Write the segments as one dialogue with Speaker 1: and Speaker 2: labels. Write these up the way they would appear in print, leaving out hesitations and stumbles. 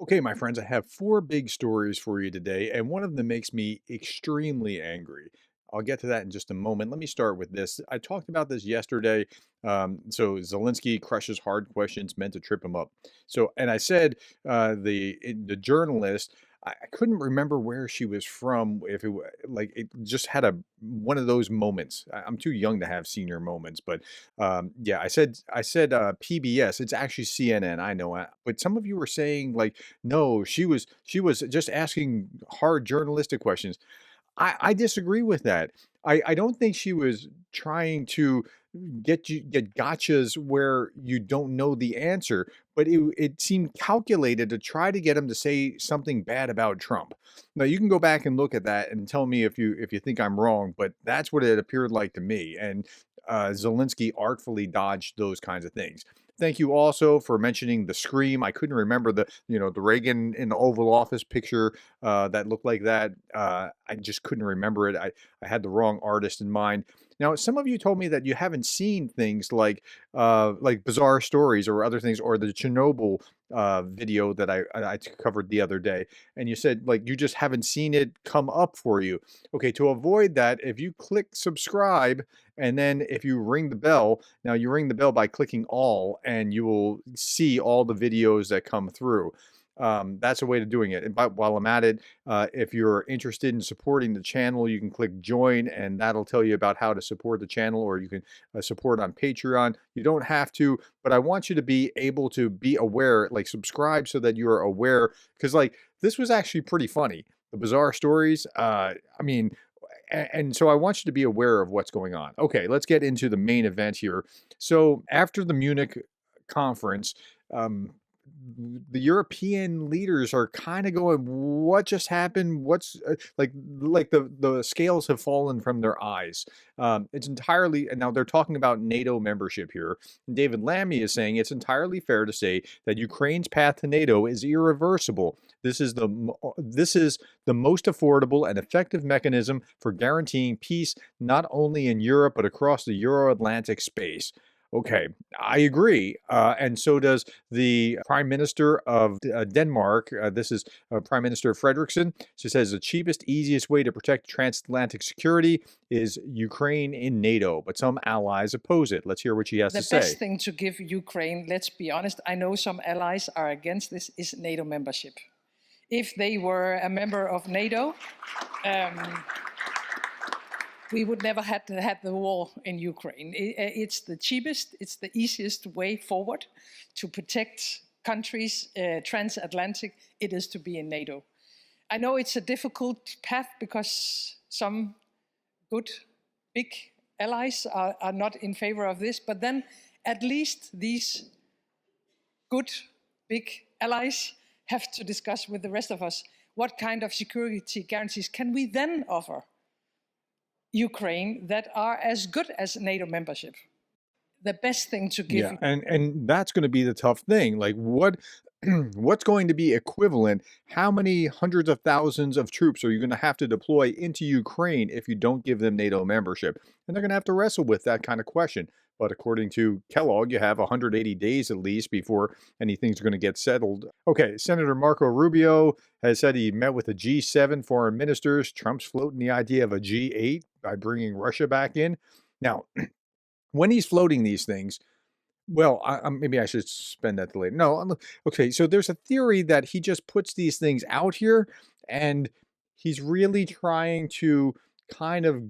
Speaker 1: Okay, my friends, I have four big stories for you today, and one of them makes me extremely angry. I'll get to that in just a moment. Let me start with this. I talked about this yesterday. So Zelensky crushes hard questions meant to trip him up. And I said the journalist. I couldn't remember where she was from. If like it just had a one of those moments. I'm too young to have senior moments, but yeah, I said PBS. It's actually CNN. I know, but some of you were saying like no, she was just asking hard journalistic questions. I disagree with that. I don't think she was trying to get gotchas where you don't know the answer, but it seemed calculated to try to get him to say something bad about Trump. Now you can go back and look at that and tell me if you think I'm wrong, but that's what it appeared like to me. And Zelensky artfully dodged those kinds of things. Thank you also for mentioning the scream. I couldn't remember the Reagan in the Oval Office picture that looked like that. I just couldn't remember it. I had the wrong artist in mind. Now, some of you told me that you haven't seen things like bizarre stories or other things, or the Chernobyl video that I covered the other day, and you said like you just haven't seen it come up for you. Okay, to avoid that, if you click subscribe and then if you ring the bell, now you ring the bell by clicking all, and you will see all the videos that come through. That's a way of doing it. And while I'm at it, if you're interested in supporting the channel, you can click join, and that'll tell you about how to support the channel, or you can support on Patreon. You don't have to, but I want you to be able to be aware, like subscribe so that you're aware, because like this was actually pretty funny. The bizarre stories. I mean, and so I want you to be aware of what's going on. Okay, let's get into the main event here. So after the Munich conference, um, the European leaders are kind of going, "What just happened? What's like the scales have fallen from their eyes." It's entirely, and now they're talking about NATO membership here. And David Lammy is saying it's entirely fair to say that Ukraine's path to NATO is irreversible. This is the most affordable and effective mechanism for guaranteeing peace not only in Europe but across the Euro-Atlantic space. Okay, I agree, and so does the Prime Minister of Denmark. This is Prime Minister Frederiksen. She says the cheapest, easiest way to protect transatlantic security is Ukraine in NATO, but some allies oppose it. Let's hear what she has to
Speaker 2: The
Speaker 1: say.
Speaker 2: best thing to give Ukraine, let's be honest, I know some allies are against this, is NATO membership. If they were a member of NATO, we would never have had the war in Ukraine. It's the cheapest, it's the easiest way forward to protect countries transatlantic. It is to be in NATO. I know it's a difficult path because some good big allies are not in favor of this, but then at least these good big allies have to discuss with the rest of us what kind of security guarantees can we then offer Ukraine that are as good as NATO membership. The best thing to give.
Speaker 1: Yeah, and that's going to be the tough thing. Like what's going to be equivalent? How many hundreds of thousands of troops are you going to have to deploy into Ukraine if you don't give them NATO membership? And they're going to have to wrestle with that kind of question. But according to Kellogg, you have 180 days at least before anything's going to get settled. Okay, Senator Marco Rubio has said he met with the G7 foreign ministers. Trump's floating the idea of a G8 by bringing Russia back in. Now, when he's floating these things, well, maybe I should spend that to later. No, okay. So there's a theory that he just puts these things out here, and he's really trying to kind of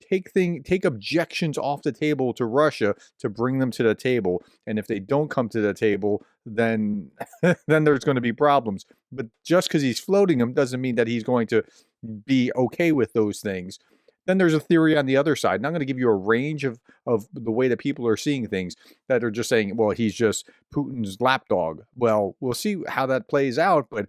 Speaker 1: take objections off the table to Russia to bring them to the table. And if they don't come to the table, then then there's going to be problems. But just because he's floating them doesn't mean that he's going to be okay with those things. Then there's a theory on the other side, and I'm going to give you a range of the way that people are seeing things that are just saying, well, he's just Putin's lapdog. Well, we'll see how that plays out, but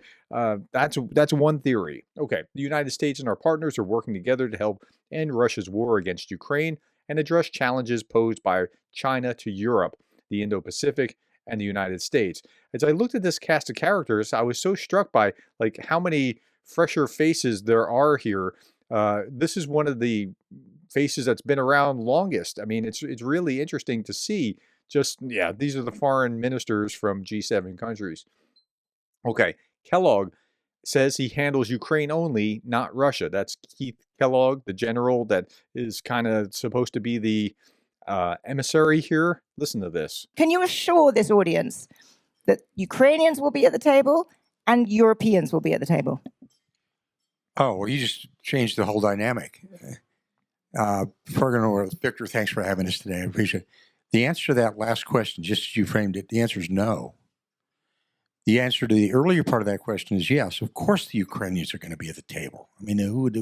Speaker 1: that's one theory. Okay, the United States and our partners are working together to help end Russia's war against Ukraine and address challenges posed by China to Europe, the Indo-Pacific, and the United States. As I looked at this cast of characters, I was so struck by like how many fresher faces there are here. This is one of the faces that's been around longest. I mean, it's really interesting to see. Just yeah, these are the foreign ministers from G7 countries. Okay, Kellogg says he handles Ukraine only, not Russia. That's Keith Kellogg, the general that is kind of supposed to be the emissary here. Listen to this.
Speaker 3: Can you assure this audience that Ukrainians will be at the table and Europeans will be at the table?
Speaker 4: Oh, well, you just changed the whole dynamic. Victor, thanks for having us today. I appreciate it. The answer to that last question, just as you framed it, the answer is no. The answer to the earlier part of that question is yes. Of course, the Ukrainians are going to be at the table. I mean, it would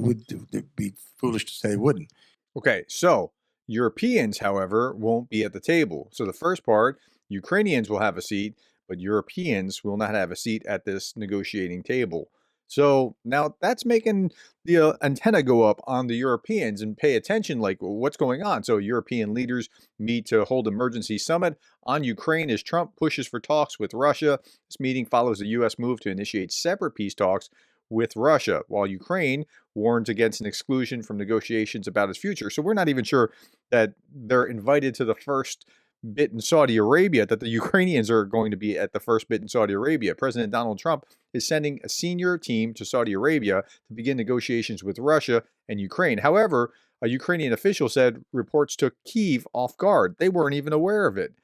Speaker 4: be foolish to say they wouldn't.
Speaker 1: Okay, so Europeans, however, won't be at the table. So the first part, Ukrainians will have a seat, but Europeans will not have a seat at this negotiating table. So now that's making the antenna go up on the Europeans and pay attention, like what's going on. So European leaders meet to hold emergency summit on Ukraine as Trump pushes for talks with Russia. This meeting follows the U.S. move to initiate separate peace talks with Russia, while Ukraine warns against an exclusion from negotiations about its future. So we're not even sure that they're invited to the first bit in Saudi Arabia, that the Ukrainians are going to be at the first bit in Saudi Arabia. President Donald Trump is sending a senior team to Saudi Arabia to begin negotiations with Russia and Ukraine. However, a Ukrainian official said reports took Kyiv off guard. They weren't even aware of it.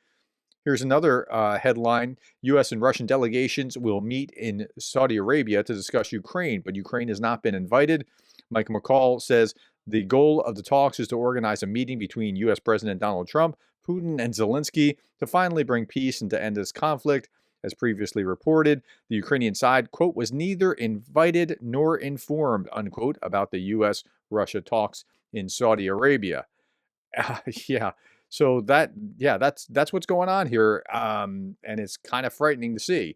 Speaker 1: Here's another headline. U.S. and Russian delegations will meet in Saudi Arabia to discuss Ukraine, but Ukraine has not been invited. Mike McCall says the goal of the talks is to organize a meeting between U.S. President Donald Trump, Putin, and Zelensky to finally bring peace and to end this conflict. As previously reported, the Ukrainian side, quote, was neither invited nor informed, unquote, about the U.S.-Russia talks in Saudi Arabia. Yeah. So that's what's going on here, and it's kind of frightening to see.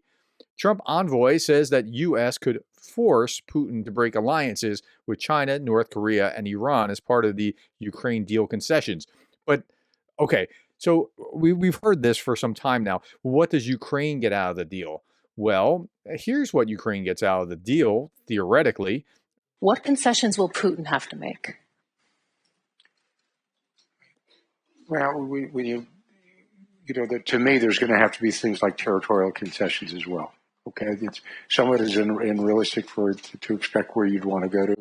Speaker 1: Trump envoy says that U.S. could force Putin to break alliances with China, North Korea, and Iran as part of the Ukraine deal concessions. But okay, so we've heard this for some time now. What does Ukraine get out of the deal? Well, here's what Ukraine gets out of the deal, theoretically.
Speaker 5: What concessions will Putin have to make?
Speaker 4: Well, to me, there's going to have to be things like territorial concessions as well. Okay, it's somewhat is unrealistic to expect where you'd want to go to.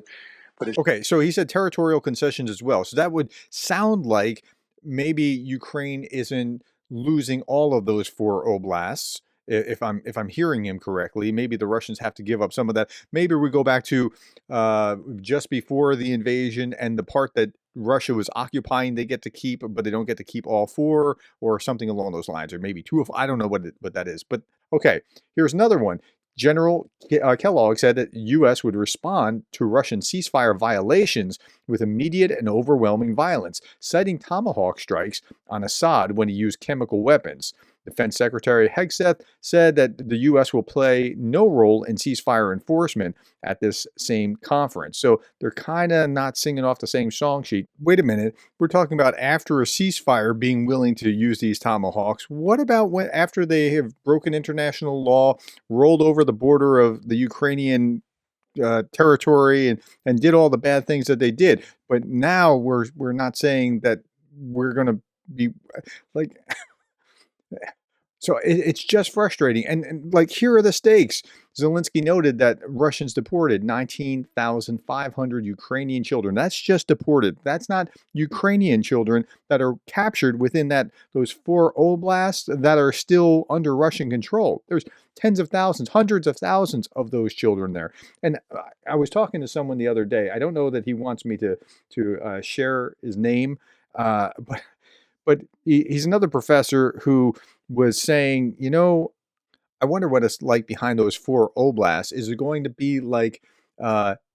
Speaker 4: But
Speaker 1: okay, so he said territorial concessions as well. So that would sound like maybe Ukraine isn't losing all of those 4 oblasts. If I'm hearing him correctly, maybe the Russians have to give up some of that. Maybe we go back to just before the invasion and the part that Russia was occupying, they get to keep, but they don't get to keep all 4, or something along those lines, or maybe 2 of. I don't know what that is. But okay, here's another one. General Kellogg said that U.S. would respond to Russian ceasefire violations with immediate and overwhelming violence, citing Tomahawk strikes on Assad when he used chemical weapons. Defense Secretary Hegseth said that the U.S. will play no role in ceasefire enforcement at this same conference. So they're kind of not singing off the same song sheet. Wait a minute. We're talking about after a ceasefire being willing to use these Tomahawks. What about when after they have broken international law, rolled over the border of the Ukrainian territory and did all the bad things that they did? But now we're not saying that we're going to be like... So it's just frustrating. And like, here are the stakes. Zelensky noted that Russians deported 19,500 Ukrainian children. That's just deported. That's not Ukrainian children that are captured within those 4 oblasts that are still under Russian control. There's tens of thousands, hundreds of thousands of those children there. And I was talking to someone the other day. I don't know that he wants me to share his name, but he's another professor who was saying, I wonder what it's like behind those 4 oblasts. Is it going to be like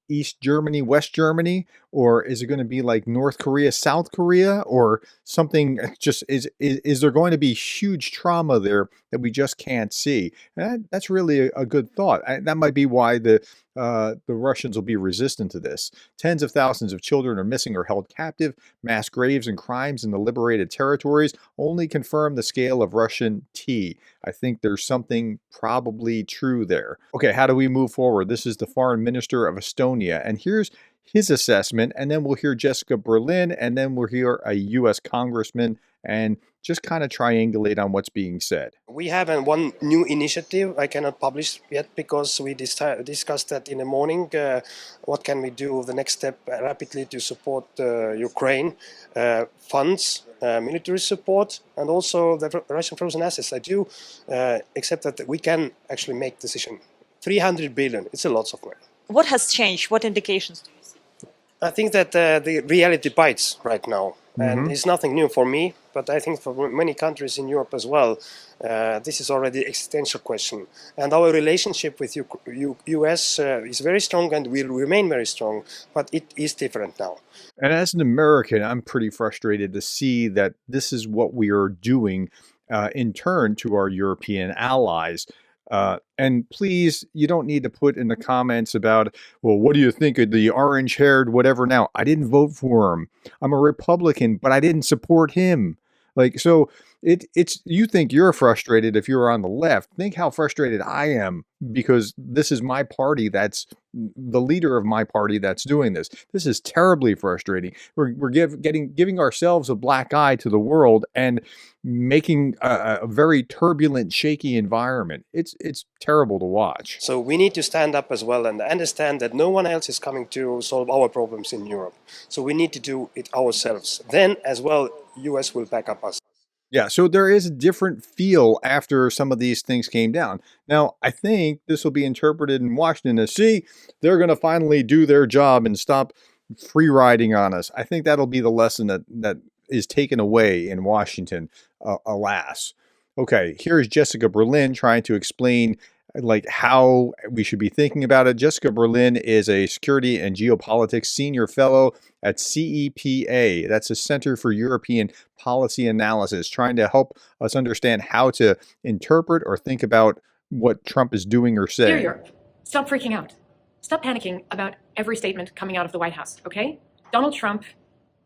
Speaker 1: East Germany, West Germany, or is it going to be like North Korea, South Korea, or something? Just is there going to be huge trauma there that we just can't see? And that's really a good thought. That might be why the Russians will be resistant to this. Tens of thousands of children are missing or held captive. Mass graves and crimes in the liberated territories only confirm the scale of Russian tea. I think there's something probably true there. Okay, how do we move forward? This is the foreign minister of Estonia, and here's his assessment, and then we'll hear Jessica Berlin, and then we'll hear a U.S. congressman, and just kind of triangulate on what's being said.
Speaker 6: We have one new initiative I cannot publish yet because we discussed that in the morning. What can we do? The next step rapidly to support Ukraine, funds, military support, and also the Russian frozen assets. I do accept that we can actually make decision. 300 billion, it's a lot of money.
Speaker 7: What has changed? What indications do you see?
Speaker 6: I think that the reality bites right now. And it's nothing new for me, but I think for many countries in Europe as well, this is already an existential question. And our relationship with US is very strong and will remain very strong, but it is different now.
Speaker 1: And as an American, I'm pretty frustrated to see that this is what we are doing in turn to our European allies. And please, you don't need to put in the comments about, well, what do you think of the orange-haired whatever now? I didn't vote for him. I'm a Republican, but I didn't support him. Like, so it's you think you're frustrated if you're on the left. Think how frustrated I am because this is my party that's the leader of my party that's doing this. This is terribly frustrating. We're giving ourselves a black eye to the world and making a very turbulent, shaky environment. It's terrible to watch.
Speaker 6: So we need to stand up as well and understand that no one else is coming to solve our problems in Europe. So we need to do it ourselves. Then as well, US will back up us.
Speaker 1: Yeah, so there is a different feel after some of these things came down. Now, I think this will be interpreted in Washington as, see, they're going to finally do their job and stop free riding on us. I think that'll be the lesson that is taken away in Washington, alas. Okay, here's Jessica Berlin trying to explain like how we should be thinking about it. Jessica Berlin is a security and geopolitics senior fellow at CEPA. That's a Center for European Policy Analysis, trying to help us understand how to interpret or think about what Trump is doing or saying.
Speaker 8: Dear Europe, stop freaking out. Stop panicking about every statement coming out of the White House, okay? Donald Trump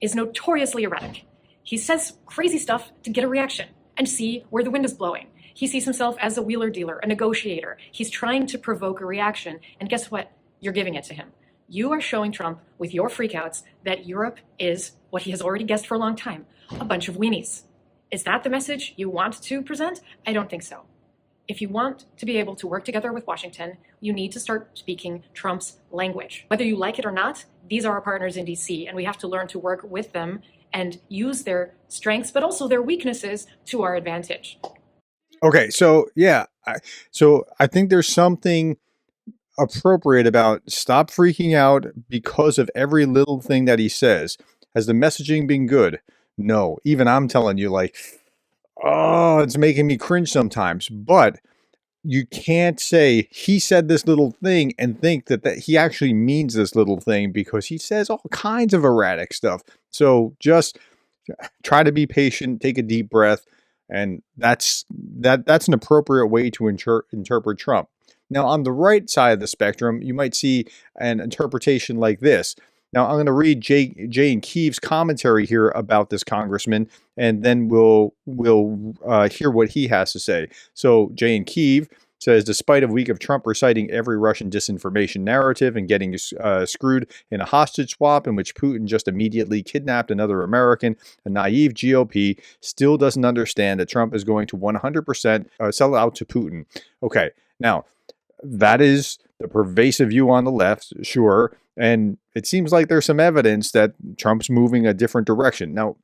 Speaker 8: is notoriously erratic. He says crazy stuff to get a reaction and see where the wind is blowing. He sees himself as a wheeler dealer, a negotiator. He's trying to provoke a reaction. And guess what? You're giving it to him. You are showing Trump with your freakouts that Europe is what he has already guessed for a long time, a bunch of weenies. Is that the message you want to present? I don't think so. If you want to be able to work together with Washington, you need to start speaking Trump's language. Whether you like it or not, these are our partners in DC, and we have to learn to work with them and use their strengths, but also their weaknesses to our advantage.
Speaker 1: Okay, so yeah, I think there's something appropriate about stop freaking out because of every little thing that he says. Has the messaging been good? No. Even I'm telling you, like, oh, it's making me cringe sometimes. But you can't say he said this little thing and think that he actually means this little thing because he says all kinds of erratic stuff. So just try to be patient, take a deep breath. And that's an appropriate way to interpret Trump. Now, on the right side of the spectrum, you might see an interpretation like this. Now, I'm going to read Jay and Keeve's commentary here about this congressman, and then we'll hear what he has to say. So, Jay and Keeve says, despite a week of Trump reciting every Russian disinformation narrative and getting screwed in a hostage swap in which Putin just immediately kidnapped another American, a naive GOP still doesn't understand that Trump is going to 100% sell out to Putin. Okay, now, that is the pervasive view on the left, sure, and it seems like there's some evidence that Trump's moving a different direction. Now,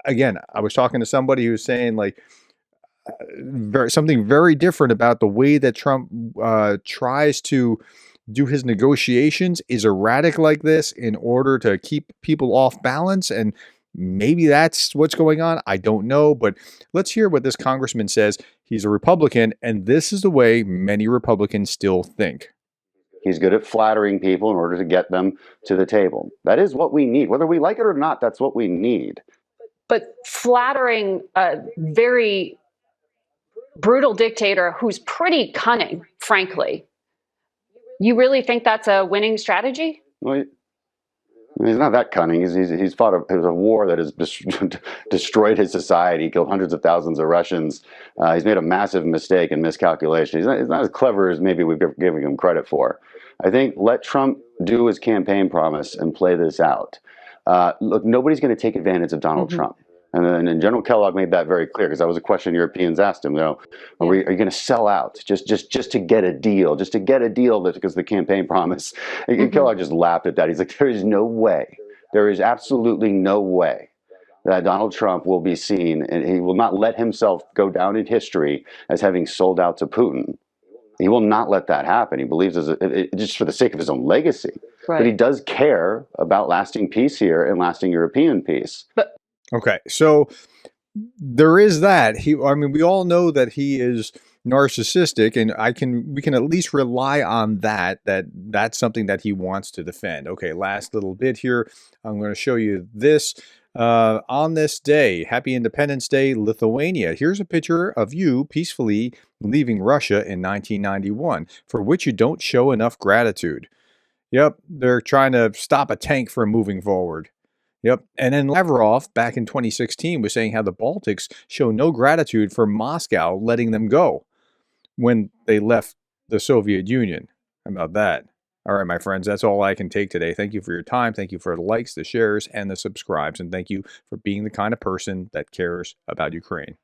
Speaker 1: again, I was talking to somebody who was saying, like, something very different about the way that Trump tries to do his negotiations is erratic like this in order to keep people off balance. And maybe that's what's going on. I don't know. But let's hear what this congressman says. He's a Republican, and this is the way many Republicans still think.
Speaker 9: He's good at flattering people in order to get them to the table. That is what we need. Whether we like it or not, that's what we need.
Speaker 5: But flattering a very brutal dictator who's pretty cunning, frankly, you really think that's a winning strategy?
Speaker 9: Well, he's not that cunning. He's fought a war that has destroyed his society, killed hundreds of thousands of Russians. He's made a massive mistake and miscalculation. He's not as clever as maybe we've given him credit for. I think let Trump do his campaign promise and play this out. Look, nobody's going to take advantage of Donald Trump. And General Kellogg made that very clear, because that was a question Europeans asked him. Are you going to sell out just to get a deal, because the campaign promise? And Kellogg just laughed at that. He's like, there is no way, there is absolutely no way that Donald Trump will be seen, and he will not let himself go down in history as having sold out to Putin. He will not let that happen. He believes just for the sake of his own legacy. Right. But he does care about lasting peace here and lasting European peace.
Speaker 1: Okay, so there is that. I mean, we all know that he is narcissistic, and we can at least rely on that's something that he wants to defend. Okay, last little bit here. I'm going to show you this. On this day, Happy Independence Day, Lithuania. Here's a picture of you peacefully leaving Russia in 1991, for which you don't show enough gratitude. Yep, they're trying to stop a tank from moving forward. Yep, and then Lavrov, back in 2016, was saying how the Baltics show no gratitude for Moscow letting them go when they left the Soviet Union. How about that? All right, my friends, that's all I can take today. Thank you for your time. Thank you for the likes, the shares, and the subscribes. And thank you for being the kind of person that cares about Ukraine.